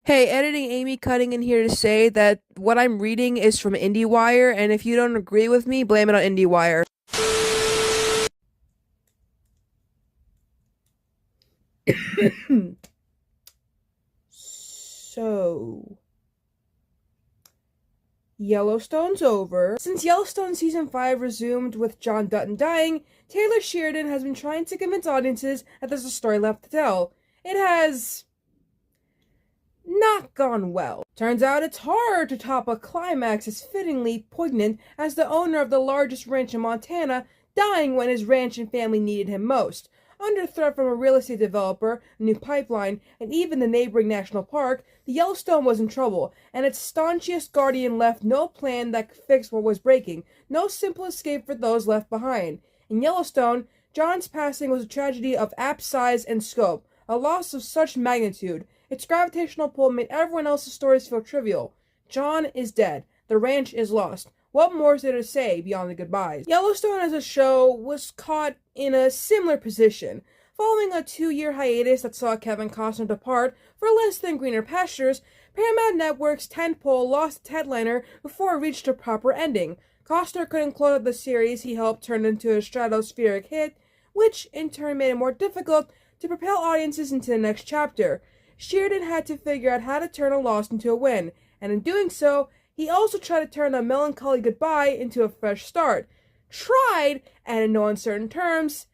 Hey, editing Amy cutting in here to say that what I'm reading is from IndieWire, and if you don't agree with me, blame it on IndieWire. So, Yellowstone's over. Since Yellowstone Season 5 resumed with John Dutton dying, Taylor Sheridan has been trying to convince audiences that there's a story left to tell. It has not gone well. Turns out it's hard to top a climax as fittingly poignant as the owner of the largest ranch in Montana dying when his ranch and family needed him most. Under threat from a real estate developer, a new pipeline, and even the neighboring national park, the Yellowstone was in trouble, and its staunchest guardian left no plan that could fix what was breaking, no simple escape for those left behind. In Yellowstone, John's passing was a tragedy of apt size and scope, a loss of such magnitude. Its gravitational pull made everyone else's stories feel trivial. John is dead. The ranch is lost. What more is there to say beyond the goodbyes? Yellowstone as a show was caught in a similar position. Following a 2-year hiatus that saw Kevin Costner depart for less than greener pastures, Paramount Network's tentpole lost its headliner before it reached a proper ending. Costner couldn't close out the series he helped turn into a stratospheric hit, which in turn made it more difficult to propel audiences into the next chapter. Sheridan had to figure out how to turn a loss into a win, and in doing so, he also tried to turn a melancholy goodbye into a fresh start. Tried, and in no uncertain terms,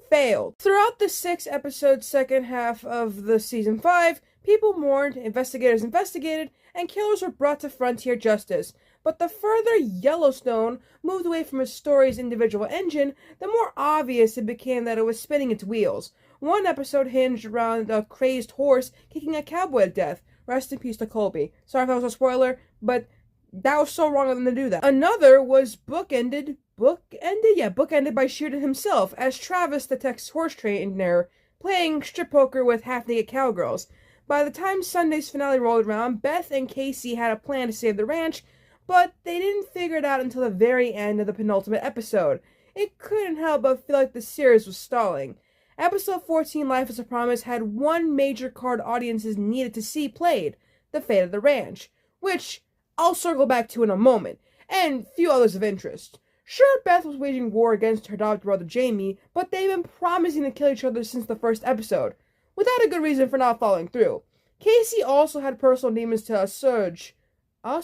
failed. Throughout the 6-episode second half of the season 5, people mourned, investigators investigated, and killers were brought to frontier justice. But the further Yellowstone moved away from its story's individual engine, the more obvious it became that it was spinning its wheels. One episode hinged around a crazed horse kicking a cowboy to death. Rest in peace to Colby. Sorry if that was a spoiler, but that was so wrong of them to do that. Another was bookended by Sheridan himself, as Travis, the Texas horse trainer, playing strip poker with half-naked cowgirls. By the time Sunday's finale rolled around, Beth and Casey had a plan to save the ranch, but they didn't figure it out until the very end of the penultimate episode. It couldn't help but feel like the series was stalling. Episode 14, Life is a Promise, had one major card audiences needed to see played, the fate of the ranch, which I'll circle back to in a moment, and few others of interest. Sure, Beth was waging war against her adopted brother Jamie, but they've been promising to kill each other since the first episode, without a good reason for not following through. Casey also had personal demons to assuage. A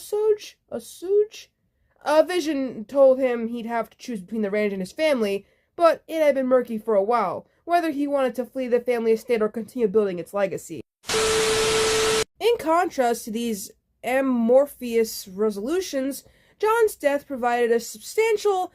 vision told him he'd have to choose between the ranch and his family, but it had been murky for a while, whether he wanted to flee the family estate or continue building its legacy. In contrast to these amorphous resolutions, John's death provided a substantial,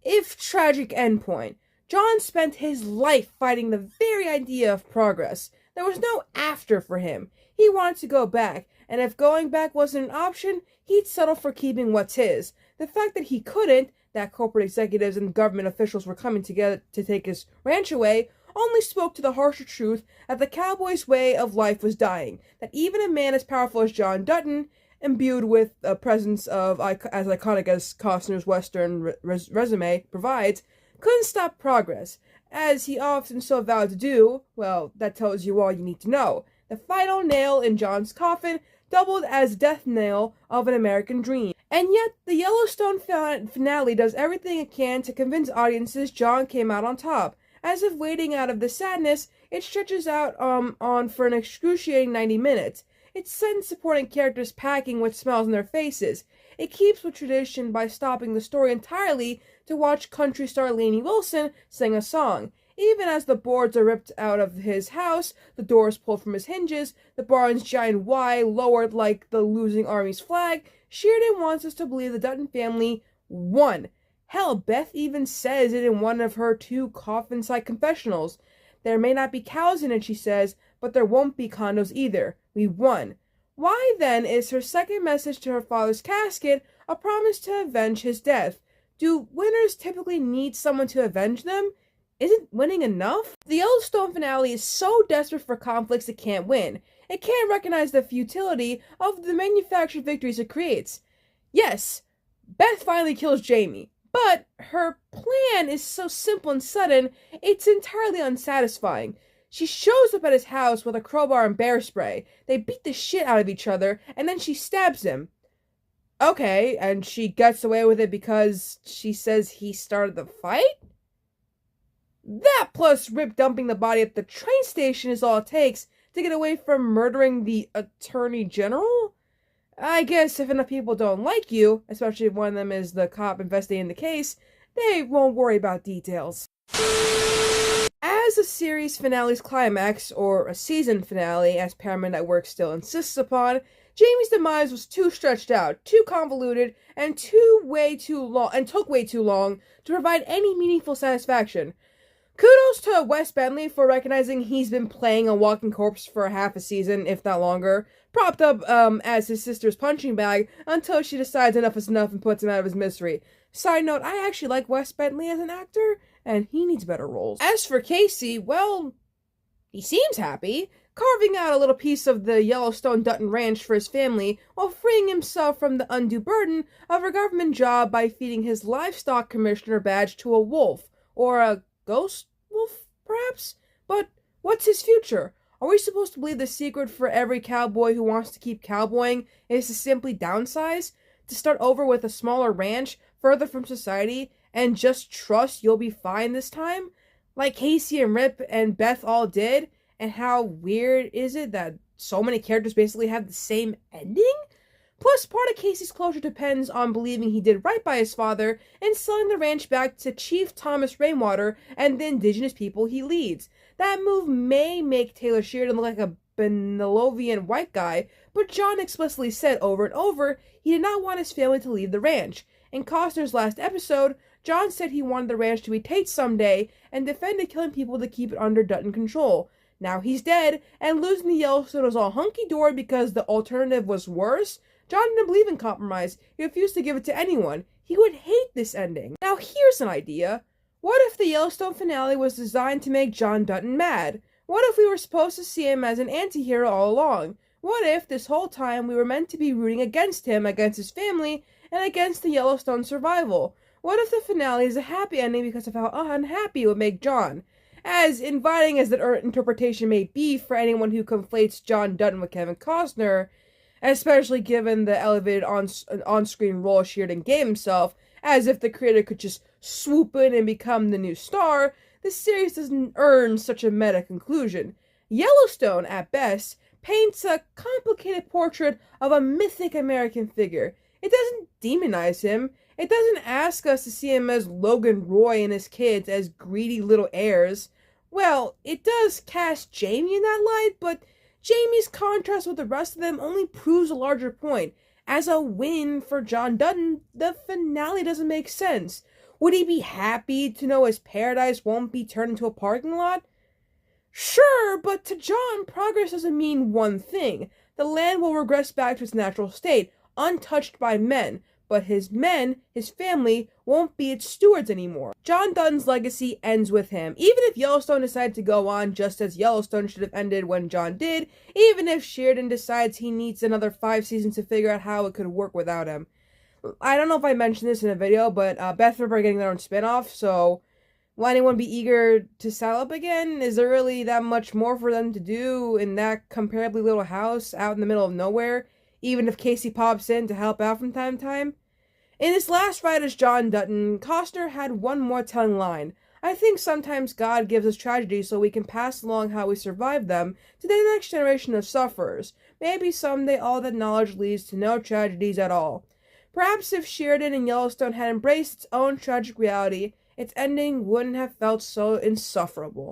if tragic, endpoint. John spent his life fighting the very idea of progress. There was no after for him. He wanted to go back, and if going back wasn't an option, he'd settle for keeping what's his. The fact that he couldn't, that corporate executives and government officials were coming together to take his ranch away, only spoke to the harsher truth that the cowboy's way of life was dying, that even a man as powerful as John Dutton, imbued with a presence of as iconic as Costner's Western resume provides, couldn't stop progress, as he often so vowed to do. Well, that tells you all you need to know. The final nail in John's coffin doubled as death knell of an American dream. And yet, the Yellowstone finale does everything it can to convince audiences John came out on top. As if wading out of the sadness, it stretches out on for an excruciating 90 minutes. It sends supporting characters packing with smiles on their faces. It keeps with tradition by stopping the story entirely to watch country star Lainey Wilson sing a song. Even as the boards are ripped out of his house, the doors pulled from his hinges, the barn's giant Y lowered like the losing army's flag, Sheridan wants us to believe the Dutton family won. Hell, Beth even says it in one of her 2 coffin-side confessionals. There may not be cows in it, she says, but there won't be condos either. We won. Why, then, is her second message to her father's casket a promise to avenge his death? Do winners typically need someone to avenge them? Isn't winning enough? The Yellowstone finale is so desperate for conflicts it can't win. It can't recognize the futility of the manufactured victories it creates. Yes, Beth finally kills Jamie, but her plan is so simple and sudden, it's entirely unsatisfying. She shows up at his house with a crowbar and bear spray. They beat the shit out of each other, and then she stabs him. Okay, and she gets away with it because she says he started the fight? That plus Rip dumping the body at the train station is all it takes to get away from murdering the Attorney General? I guess if enough people don't like you, especially if one of them is the cop investigating the case, they won't worry about details. As a series finale's climax, or a season finale as Paramount Network still insists upon, Jamie's demise was too stretched out, too convoluted, and took way too long to provide any meaningful satisfaction. Kudos to Wes Bentley for recognizing he's been playing a walking corpse for half a season, if not longer, propped up as his sister's punching bag until she decides enough is enough and puts him out of his misery. Side note, I actually like Wes Bentley as an actor, and he needs better roles. As for Casey, well, he seems happy, carving out a little piece of the Yellowstone Dutton Ranch for his family while freeing himself from the undue burden of a government job by feeding his livestock commissioner badge to a wolf, or a ghost wolf, perhaps? But what's his future? Are we supposed to believe the secret for every cowboy who wants to keep cowboying is to simply downsize? To start over with a smaller ranch, further from society, and just trust you'll be fine this time? Like Casey and Rip and Beth all did? And how weird is it that so many characters basically have the same ending? Plus, part of Casey's closure depends on believing he did right by his father and selling the ranch back to Chief Thomas Rainwater and the indigenous people he leads. That move may make Taylor Sheridan look like a benevolent white guy, but John explicitly said over and over he did not want his family to leave the ranch. In Costner's last episode, John said he wanted the ranch to be Tate's someday and defended killing people to keep it under Dutton control. Now he's dead, and losing the Yellowstone was all hunky-dory because the alternative was worse. John didn't believe in compromise. He refused to give it to anyone. He would hate this ending. Now here's an idea. What if the Yellowstone finale was designed to make John Dutton mad? What if we were supposed to see him as an anti-hero all along? What if this whole time we were meant to be rooting against him, against his family, and against the Yellowstone survival? What if the finale is a happy ending because of how unhappy it would make John? As inviting as that interpretation may be for anyone who conflates John Dutton with Kevin Costner, especially given the elevated on-screen role Sheridan gave himself, as if the creator could just swoop in and become the new star, the series doesn't earn such a meta conclusion. Yellowstone, at best, paints a complicated portrait of a mythic American figure. It doesn't demonize him. It doesn't ask us to see him as Logan Roy and his kids as greedy little heirs. Well, it does cast Jamie in that light, but Jamie's contrast with the rest of them only proves a larger point. As a win for John Dutton, the finale doesn't make sense. Would he be happy to know his paradise won't be turned into a parking lot? Sure, but to John, progress doesn't mean one thing. The land will regress back to its natural state, untouched by men, but his men, his family, won't be its stewards anymore. John Dutton's legacy ends with him. Even if Yellowstone decided to go on just as Yellowstone should have ended when John did, even if Sheridan decides he needs another 5 seasons to figure out how it could work without him. I don't know if I mentioned this in a video, but Beth and Rip are getting their own spinoff, so will anyone be eager to saddle up again? Is there really that much more for them to do in that comparably little house out in the middle of nowhere, even if Casey pops in to help out from time to time? In his last ride as John Dutton, Costner had one more telling line. I think sometimes God gives us tragedies so we can pass along how we survived them to the next generation of sufferers. Maybe someday all that knowledge leads to no tragedies at all. Perhaps if Sheridan and Yellowstone had embraced its own tragic reality, its ending wouldn't have felt so insufferable.